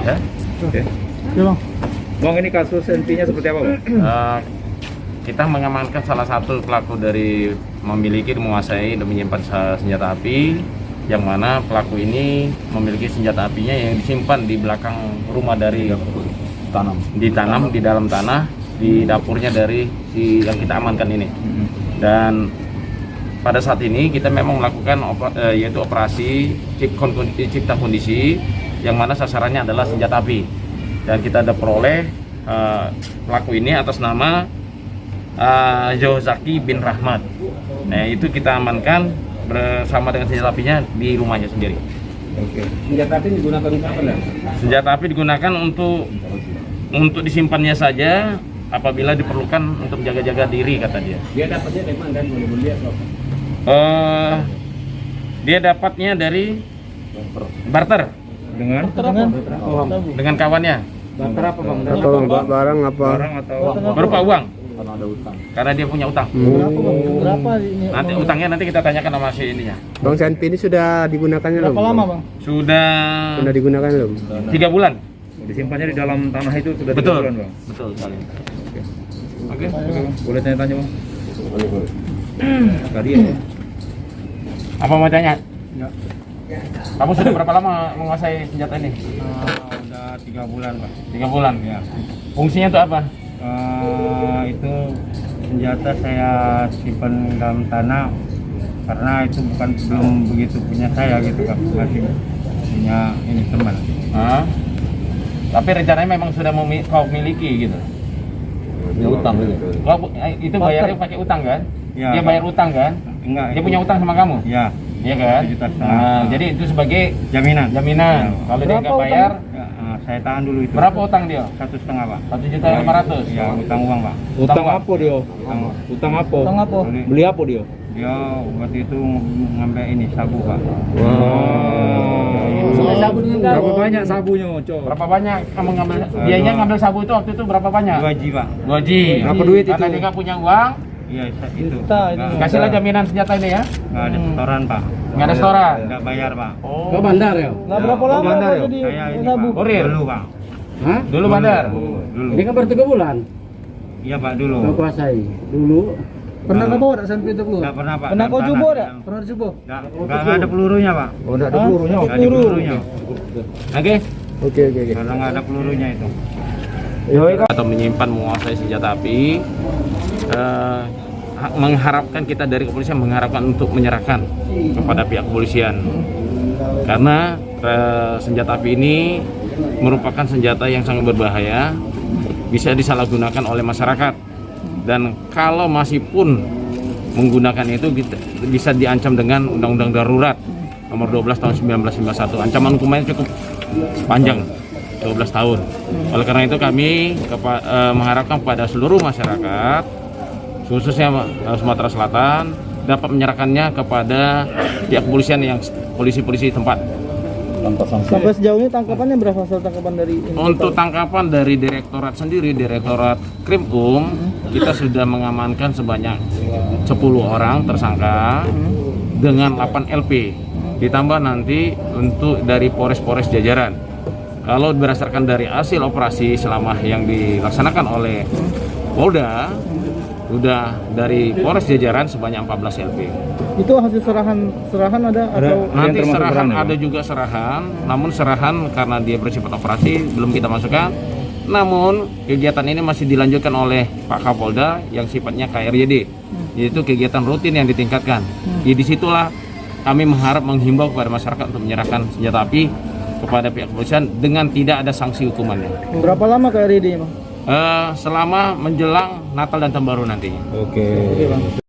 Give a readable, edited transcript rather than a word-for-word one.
Ya. Oke. Bang, ini kasus NP-nya seperti apa, Bang? Kita mengamankan salah satu pelaku dari memiliki, menguasai, dan menyimpan senjata api, yang mana pelaku ini memiliki senjata apinya yang disimpan di belakang rumah dari ditanam di dalam tanah di dapurnya dari yang kita amankan ini. Dan pada saat ini kita memang melakukan yaitu operasi cipta kondisi, yang mana sasarannya adalah senjata api, dan kita ada peroleh pelaku ini atas nama Yozaki bin Rahmat. Nah, itu kita amankan bersama dengan senjata apinya di rumahnya sendiri. Oke. Senjata api digunakan untuk apa, Bang? Senjata api digunakan untuk disimpannya saja apabila diperlukan untuk jaga-jaga diri, kata dia. Dia dapatnya dari mana, dan boleh lihat, Bang? Dia dapatnya dari barter dengan kawannya. Barter apa, Bang? Apa bang? Barang apa? Barang atau Berupa uang. karena ada utang. Karena dia punya utang. Berapa ini? Nanti utangnya nanti kita tanyakan sama si ininya. Bang, CNP ini sudah digunakannya belum? Berapa lama, Bang? Sudah 3 digunakan belum? 3 bulan. Disimpannya di dalam tanah itu sudah 3 Betul. bulan, Bang. Betul sekali. Oke, Bang. Boleh tanya-tanya, Bang? Tadi ya. Apa mau tanya? Ya. Kamu sudah berapa lama menguasai senjata ini? Udah 3 bulan, Pak. 3 bulan. Ya. Fungsinya itu apa? Itu senjata saya simpan dalam tanah karena itu belum begitu punya saya gitu, Kak. Masih punya ini teman. Tapi rencananya memang sudah kau miliki gitu. Punya utang gitu. Kau itu bayarnya pakai utang kan? Ya. Dia bayar utang kan? Enggak. Dia itu- punya utang sama kamu? Ya. Iya kan? 1,5 juta. Jadi itu sebagai Jaminan. jaminan. Ya. Kalau dia nggak bayar, Ya, saya tahan dulu itu. berapa utang dia? 1,5, Pak. 1.500.000. Ya, utang uang, Pak. Utang apa dia? Utang. Utang apa? Utang apa? Beli apa dia? Dia waktu itu ngambil ini sabu, Pak. Berapa banyak sabunya, Cok? Berapa banyak kamu ngambil? Dianya ngambil sabu itu waktu itu berapa banyak? 2G, Pak. 2G. Berapa duit Karena itu? dia nggak punya uang, Iya, itu. kasihlah jaminan senjata ini ya. Nggak ada setoran, Pak. Nggak ada setoran. Nggak bayar, Pak. Oh. bandar ya? Nah, berapa lama bandar ya? Saya ini, sabu? Pak. Kurir. Dulu, Pak. Hah? Dulu bandar. Dulu. kan baru 3 bulan. Iya, Pak, dulu. kuasai. Dulu. Pernah kau bawa sampai itu peluru? Nggak pernah, Pak. Pernah kau Dalam coba tanah. enggak? Pernah coba? Nggak ada pelurunya, Pak. Oh, enggak ada pelurunya. Nggak ada pelurunya. Oke. Oke. Karena nggak ada pelurunya itu. Atau menyimpan, menguasai senjata api, mengharapkan kita dari kepolisian mengharapkan untuk menyerahkan kepada pihak kepolisian, karena senjata api ini merupakan senjata yang sangat berbahaya, bisa disalahgunakan oleh masyarakat, dan kalau masih pun menggunakan itu bisa diancam dengan Undang-Undang Darurat Nomor 12 Tahun 1951. Ancaman hukumannya cukup panjang, 12 tahun. Oleh karena itu kami mengharapkan kepada seluruh masyarakat, khususnya Sumatera Selatan, dapat menyerahkannya kepada pihak kepolisian yang polisi-polisi tempat. Sampai sejauh ini tangkapannya berapa hasil tangkapan dari ini? Untuk tangkapan dari direktorat sendiri, Direktorat Krimum, kita sudah mengamankan sebanyak 10 orang tersangka dengan 8 LP. Ditambah nanti untuk dari Polres-Polres jajaran. Kalau berdasarkan dari hasil operasi selama yang dilaksanakan oleh Polda, sudah dari Polres jajaran sebanyak 14 LP. Itu hasil serahan ada atau Nanti termasuk serahan serahan ya, ada juga serahan, namun serahan karena dia bersifat operasi belum kita masukkan. Namun kegiatan ini masih dilanjutkan oleh Pak Kapolda yang sifatnya KRYD, yaitu kegiatan rutin yang ditingkatkan. Jadi disitulah kami menghimbau kepada masyarakat untuk menyerahkan senjata api kepada pihak kepolisian dengan tidak ada sanksi hukumannya. berapa lama KRD, Bang? Selama menjelang Natal dan Tahun Baru nantinya. Oke. Bang.